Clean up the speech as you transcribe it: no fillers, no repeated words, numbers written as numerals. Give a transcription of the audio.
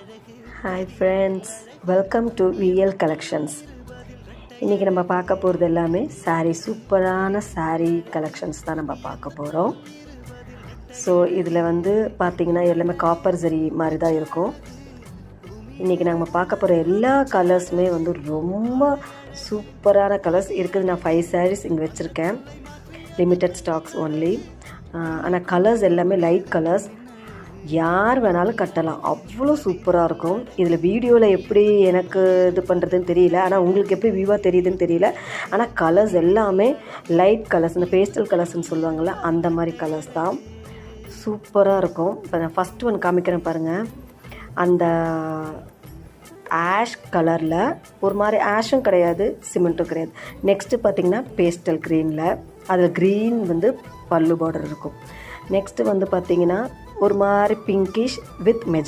Hi friends, welcome to VL Collections. இன்றைக்கி நம்ம பார்க்க போகிறது எல்லாமே சூப்பரான saree கலெக்ஷன்ஸ் தான் நம்ம பார்க்க போகிறோம். ஸோ இதில் பார்த்திங்கன்னா எல்லாமே காப்பர் ஜரி மாதிரி தான் இருக்கும். இன்றைக்கி நம்ம பார்க்க போகிற எல்லா கலர்ஸுமே ரொம்ப சூப்பரான கலர்ஸ் இருக்குது. நான் 5 sarees இங்கே வச்சுருக்கேன், லிமிட்டட் ஸ்டாக்ஸ் ஒன்லி. ஆனால் கலர்ஸ் எல்லாமே லைட் கலர்ஸ், யார் வேணாலும் கட்டலாம், அவ்வளோ சூப்பராக இருக்கும். இதில் வீடியோவில் எப்படி எனக்கு இது பண்ணுறதுன்னு தெரியல, ஆனால் உங்களுக்கு எப்படி வியூவாக தெரியுதுன்னு தெரியல. ஆனால் கலர்ஸ் எல்லாமே லைட் கலர்ஸ், இந்த பேஸ்டல் கலர்ஸ்ன்னு சொல்லுவாங்கள்ல, அந்த மாதிரி கலர்ஸ் தான். சூப்பராக இருக்கும். இப்போ நான் ஃபஸ்ட்டு ஒன்று காமிக்கிறேன் பாருங்கள். அந்த ஆஷ் கலரில் ஒரு மாதிரி ஆஷும் கிடையாது, சிமெண்ட்டும் கிடையாது. நெக்ஸ்ட்டு பார்த்திங்கன்னா பேஸ்டல் க்ரீனில், அதில் க்ரீன் பல்லு பார்டர் இருக்கும். நெக்ஸ்ட்டு பார்த்திங்கன்னா ஒரு மாதிரி பிங்கிஷ் வித் மெஜந்தா.